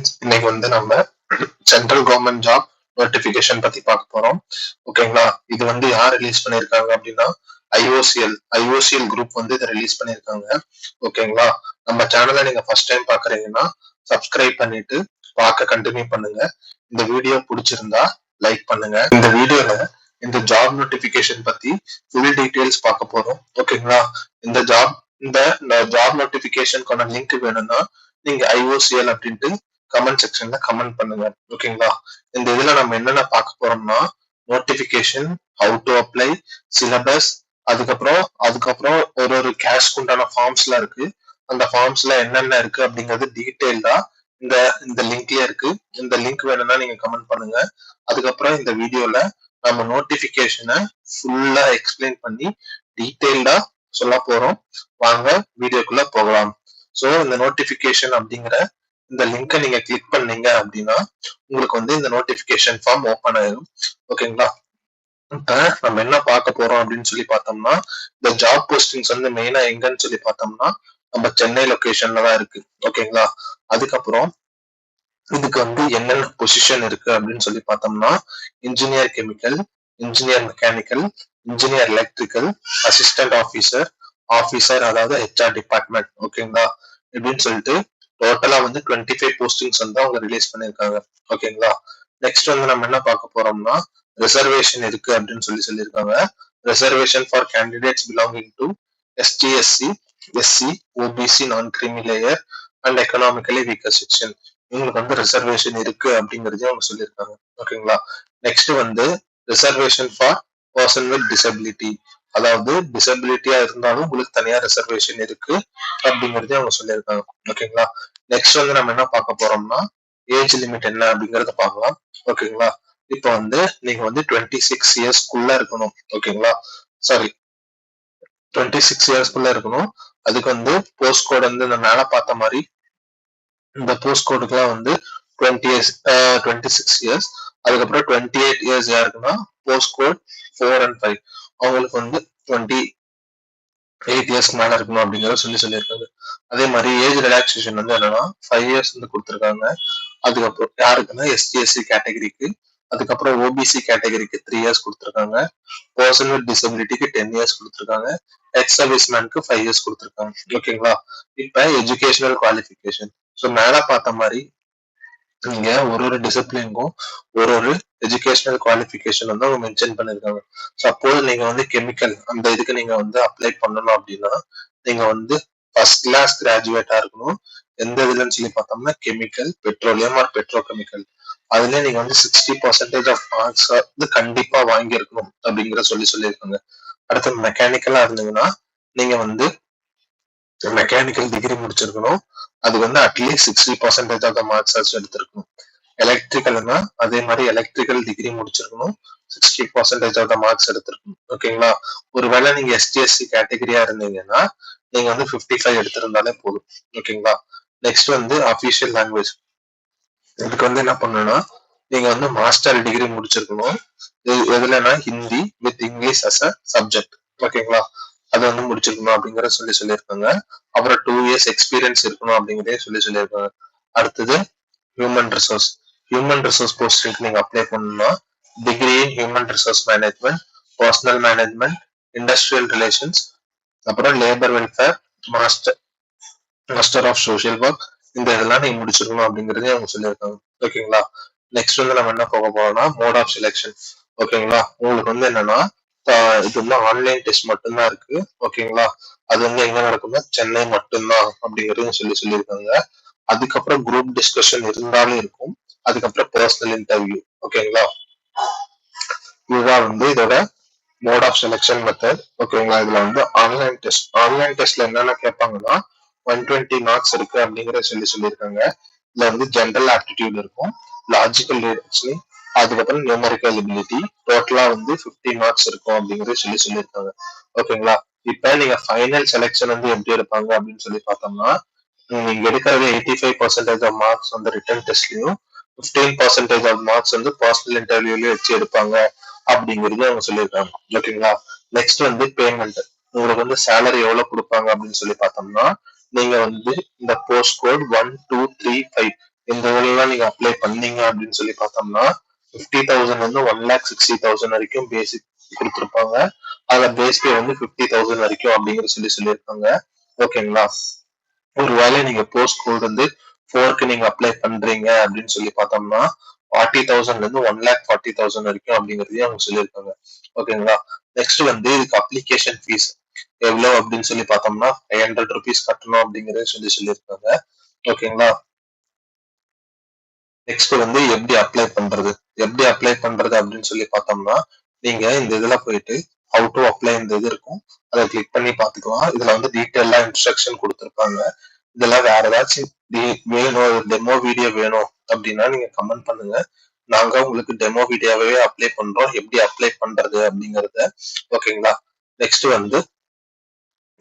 Friends, இன்னைக்கு வந்து நம்ம சென்ட்ரல் கவர்மெண்ட் ஜாப் நோட்டிபிகேஷன் பத்தி பார்க்க போறோம். ஓகேங்களா? இது வந்து யார் ரிலீஸ் பண்ணியிருக்காங்க அப்படின்னா ஐஓசிஎல் குரூப் வந்து இதை ரிலீஸ் பண்ணியிருக்காங்க. ஓகேங்களா? நம்ம சேனலை நீங்க ஃபர்ஸ்ட் டைம் பாக்குறீங்கன்னா சப்ஸ்கிரைப் பண்ணிட்டு பார்க்க கண்டினியூ பண்ணுங்க. இந்த வீடியோ பிடிச்சிருந்தா லைக் பண்ணுங்க. இந்த வீடியோல இந்த ஜாப் நோட்டிபிகேஷன் பத்தி ஃபுல் டீடைல்ஸ் பார்க்க போறோம். ஓகேங்களா? இந்த ஜாப் நோட்டிபிகேஷனுக்கான லிங்க் வேணும்னா நீங்க ஐஓசிஎல் அப்படின்ட்டு கமெண்ட் செக்ஷன்ல கமெண்ட் பண்ணுங்க. ஓகேங்களா? இந்த இதுல நம்ம என்னென்ன பார்க்க போறோம்னா notification, how to apply, syllabus, அதுக்கப்புறம் ஒரு கேஷ்க்கு உண்டான ஃபார்ம்ஸ்லாம் இருக்கு. அந்த ஃபார்ம்ஸ்ல என்னென்ன இருக்கு அப்படிங்கிறது டீட்டெயில்டா இந்த இந்த லிங்க்லயே இருக்கு. இந்த லிங்க் வேணும்னா நீங்க கமெண்ட் பண்ணுங்க. அதுக்கப்புறம் இந்த வீடியோல நம்ம நோட்டிபிகேஷனை ஃபுல்லா எக்ஸ்பிளைன் பண்ணி டீட்டெயில்டா சொல்ல போறோம். வாங்க வீடியோக்குள்ள போகலாம். ஸோ இந்த நோட்டிபிகேஷன் அப்படிங்கிற இந்த லிங்கை நீங்க கிளிக் பண்ணீங்க அப்படின்னா உங்களுக்கு வந்து இந்த நோட்டிபிகேஷன் ஃபார்ம் ஓப்பன் ஆயிடும். ஓகேங்களா? இப்ப நம்ம என்ன பார்க்க போறோம் அப்படின்னு சொல்லி பார்த்தோம்னா இந்த ஜாப் போஸ்டிங்ஸ் வந்து மெயினா எங்கன்னு சொல்லி பார்த்தோம்னா நம்ம சென்னை லொகேஷன்ல தான் இருக்கு. ஓகேங்களா? அதுக்கப்புறம் இதுக்கு வந்து என்னென்ன பொசிஷன் இருக்கு அப்படின்னு சொல்லி பார்த்தோம்னா engineer chemical, engineer mechanical, engineer electrical, assistant officer அதாவது ஹெச்ஆர் டிபார்ட்மெண்ட். ஓகேங்களா? இப்படின்னு சொல்லிட்டு டோட்டலா வந்து 25 போஸ்டிங்ஸ் வந்து அவங்க ரிலீஸ் பண்ணியிருக்காங்க. ஓகேங்களா? நெக்ஸ்ட் வந்து நம்ம என்ன பார்க்க போறோம்னா ரிசர்வேஷன் இருக்கு அப்படின்னு சொல்லியிருக்காங்க. Reservation for candidates belonging to ST SC, SC, OBC, non creamy layer and economically weaker section. இவங்களுக்கு வந்து ரிசர்வேஷன் இருக்கு அப்படிங்கறதையும் அவங்க சொல்லியிருக்காங்க. ஓகேங்களா? நெக்ஸ்ட் வந்து reservation for person with disability, அதாவது டிசபிலிட்டியா இருந்தாலும் உங்களுக்கு தனியா ரிசர்வேஷன் இருக்கு அப்படிங்கறதையும் அவங்க சொல்லியிருக்காங்க. ஓகேங்களா? நெக்ஸ்ட் வந்து நம்ம என்ன பார்க்க போறோம்னா ஏஜ் லிமிட் என்ன அப்படிங்கறத பார்க்கலாம். ஓகேங்களா? இப்போ வந்து நீங்க வந்து 26 இயர்ஸ்க்குள்ள இருக்கணும். ஓகேங்களா? சாரி, 26 இயர்ஸ்க்குள்ள இருக்கணும். அதுக்கு வந்து போஸ்ட் கோட் வந்து இந்த மேல பார்த்த மாதிரி இந்த போஸ்ட் கோடுக்குலாம் வந்து 26 இயர்ஸ். அதுக்கப்புறம் 28 இயர்ஸ் யாருக்குன்னா போஸ்ட் கோட் 4 and 5 அவங்களுக்கு வந்து 28 இயர்ஸ்க்கு மேல இருக்கணும் அப்படிங்கிறத சொல்லியிருக்காங்க. அதே மாதிரி ஏஜ் ரிலாக்ஸேஷன் வந்து என்னன்னா 5 இயர்ஸ் வந்து கொடுத்துருக்காங்க. அதுக்கப்புறம் யாருக்குன்னா எஸ்டிஎஸ்சி கேட்டகரிக்கு, அதுக்கப்புறம் ஓபிசி கேட்டகரிக்கு 3 இயர்ஸ் கொடுத்துருக்காங்க. பர்சன் வித் டிசபிலிட்டிக்கு 10 இயர்ஸ் கொடுத்துருக்காங்க. எக்ஸ் சர்வீஸ் மேனுக்கு 5 இயர்ஸ் கொடுத்துருக்காங்க. ஓகேங்களா? இப்ப எஜுகேஷனல் குவாலிஃபிகேஷன். ஸோ மேல பார்த்த மாதிரி நீங்க ஒரு டிசிப்ளினுக்கும் ஒரு எஜுகேஷனல் குவாலிஃபிகேஷன் வந்து அவங்க மென்ஷன் பண்ணிருக்காங்க. சப்போஸ் நீங்க வந்து கெமிக்கல் அந்த இதுக்கு நீங்க வந்து அப்ளை பண்ணணும் அப்படின்னா நீங்க வந்து ஃபர்ஸ்ட் கிளாஸ் கிராஜுவேட்டா இருக்கணும். எந்த இதுலன்னு சொல்லி பார்த்தோம்னா chemical, petroleum or petrochemical. அதுல நீங்க வந்து 60% ஆஃப் மார்க்ஸ் வந்து கண்டிப்பா வாங்கியிருக்கணும் அப்படிங்கிற சொல்லியிருக்காங்க. அடுத்து மெக்கானிக்கலா இருந்தீங்கன்னா நீங்க வந்து மெக்கானிக்கல் டிகிரி முடிச்சிருக்கணும். அது வந்து அட்லீஸ்ட் 60% ஆஃப் த மார்க்ஸ் ஆச்சு எடுத்திருக்கணும். எலக்ட்ரிக்கல்னா அதே மாதிரி எலக்ட்ரிக்கல் டிகிரி முடிச்சிருக்கணும். 60% ஆஃப் த மார்க்ஸ் எடுத்திருக்கணும். ஓகேங்களா? ஒருவேளை நீங்க எஸ்டிஎஸ்சி கேட்டகரியா இருந்தீங்கன்னா நீங்க வந்து 55 எடுத்திருந்தாலே போதும். ஓகேங்களா? நெக்ஸ்ட் வந்து அபிஷியல் லாங்குவேஜ். இதுக்கு வந்து என்ன பண்ணணும்னா நீங்க வந்து மாஸ்டர் டிகிரி முடிச்சிருக்கணும். எதுலன்னா Hindi with English as a subject. ஓகேங்களா? அதை வந்து முடிச்சிருக்கணும் அப்படிங்கிற சொல்லியிருக்காங்க. அப்புறம் 2 இயர்ஸ் எக்ஸ்பீரியன்ஸ் இருக்கணும் அப்படிங்கிறதே சொல்லியிருக்காங்க. அடுத்தது ஹியூமன் ரிசோர்ஸ் போஸ்டிங்க்கு நீங்க அப்ளை பண்ணணும்னா degree in human resource management, personal management, industrial relations, அப்புறம் labour welfare, master of social work, இந்த இதெல்லாம் நீங்க முடிச்சிருக்கணும் அப்படிங்கறதே அவங்க சொல்லியிருக்காங்க. ஓகேங்களா? நெக்ஸ்ட் வந்து நம்ம என்ன போக போறோம்னா மோட் ஆஃப் செலெக்ஷன். ஓகேங்களா? உங்களுக்கு வந்து என்னன்னா இது வந்து ஆன்லைன் டெஸ்ட் மட்டும்தான் இருக்கு. ஓகேங்களா? அது வந்து எங்க நடக்கும்னா சென்னை மட்டும்தான் அப்படிங்கறதையும் சொல்லியிருக்காங்க. அதுக்கப்புறம் குரூப் டிஸ்கஷன் இருந்தாலும் இருக்கும். அதுக்கப்புறம் பர்சனல் இன்டர்வியூ. ஓகேங்களா? இதுதான் வந்து இதோட மோட் ஆஃப் செலெக்ஷன் மெத்தட். ஓகேங்களா? இதுல வந்து ஆன்லைன் டெஸ்ட்ல என்னென்ன கேட்பாங்கன்னா 120 மார்க்ஸ் இருக்கு அப்படிங்கிற சொல்லியிருக்காங்க. இதுல வந்து ஜென்ரல் ஆப்டிடியூட் இருக்கும், லாஜிக்கல் ரீசனிங், அதுக்கப்புறம் நியூமரிக்கல் எபிலிட்டி. டோட்டலா வந்து 50 மார்க்ஸ் இருக்கும் அப்படிங்கறது சொல்லியிருக்காங்க. ஓகேங்களா? இப்ப நீங்க ஃபைனல் செலெக்ஷன் வந்து எப்படி எடுப்பாங்க அப்படின்னு சொல்லி பார்த்தோம்னா நீங்க எடுக்கிறது 85% ஆஃப் மார்க்ஸ் வந்து ரிட்டன் டெஸ்ட்லயும் 15% ஆஃப் மார்க்ஸ் வந்து பர்சனல் இன்டர்வியூலயும் வச்சு எடுப்பாங்க அப்படிங்கிறது அவங்க சொல்லியிருக்காங்க. ஓகேங்களா? நெக்ஸ்ட் வந்து பேமெண்ட். உங்களுக்கு வந்து சேலரி எவ்வளவு கொடுப்பாங்க அப்படின்னு சொல்லி பார்த்தோம்னா நீங்க வந்து இந்த போஸ்ட் கோட் 1, 2, 3, 5 இந்த இதுலாம் நீங்க அப்ளை பண்ணீங்க அப்படின்னு சொல்லி பார்த்தோம்னா 50,000 வந்து 1,60,000 வரைக்கும் பேசிக் கொடுத்துருப்பாங்க. அதுல பேஸ் பே வந்து 50,000 வரைக்கும் அப்படிங்கிற சொல்லியிருக்காங்க. ஓகேங்களா? ஒருவேளை நீங்க போஸ்ட் கோட் வந்து 4க்கு நீங்க அப்ளை பண்றீங்க அப்படின்னு சொல்லி பார்த்தோம்னா 40,000ல இருந்து 1,40,000 வரைக்கும் அப்படிங்கிறதையும் அவங்க சொல்லியிருக்காங்க. ஓகேங்களா? நெக்ஸ்ட் வந்து இதுக்கு அப்ளிகேஷன் ஃபீஸ் எவ்வளவு அப்படின்னு சொல்லி பார்த்தோம்னா 500 ருபீஸ் கட்டணும் அப்படிங்கறத சொல்லியிருக்காங்க. ஓகேங்களா? நெக்ஸ்ட் வந்து எப்படி அப்ளை பண்றது அப்படின்னு சொல்லி பார்த்தோம்னா நீங்க இந்த இதுல போயிட்டு ஹவு டு அப்ளை இந்த இது இருக்கும். அதை கிளிக் பண்ணி பார்த்துக்கலாம். இதுல வந்து டீட்டெயிலா இன்ஸ்ட்ரக்ஷன் கொடுத்துருப்பாங்க. இதெல்லாம் வேற ஏதாச்சும் வேணும், டெமோ வீடியோ வேணும் அப்படின்னா நீங்க கமெண்ட் பண்ணுங்க. நாங்க உங்களுக்கு டெமோ வீடியோவே அப்ளை பண்றோம். எப்படி அப்ளை பண்றது அப்படிங்கறத. ஓகேங்களா? நெக்ஸ்ட் வந்து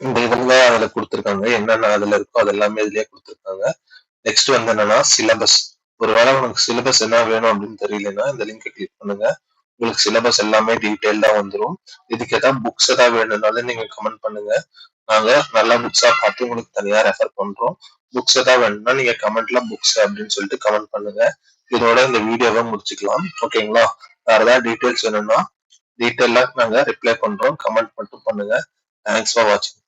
இந்த இதெல்லாம் அதுல கொடுத்துருக்காங்க. என்னென்ன அதுல இருக்கோ அது எல்லாமே இதுலயே கொடுத்துருக்காங்க. நெக்ஸ்ட் வந்து என்னன்னா சிலபஸ். ஒருவேளை உனக்கு சிலபஸ் என்ன வேணும் அப்படின்னு தெரியலன்னா இந்த லிங்கை கிளிக் பண்ணுங்க. உங்களுக்கு சிலபஸ் எல்லாமே டீட்டெயில்டா வந்துடும். இதுக்கு ஏதாவது புக்ஸ் ஏதாவது வேணும்னாலும் நீங்க கமெண்ட் பண்ணுங்க. நாங்க நல்ல புக்ஸா பார்த்து உங்களுக்கு தனியா ரெஃபர் பண்றோம். புக்ஸ் ஏதாவது வேணும்னா நீங்க கமெண்ட்ல புக்ஸ் அப்படின்னு சொல்லிட்டு கமெண்ட் பண்ணுங்க. இதோட இந்த வீடியோவை முடிச்சுக்கலாம். ஓகேங்களா? வேற ஏதாவது டீட்டெயில்ஸ் வேணும்னா டீட்டெயிலா நாங்க ரிப்ளை பண்றோம். கமெண்ட் மட்டும் பண்ணுங்க. தேங்க்ஸ் ஃபார் வாட்சிங்.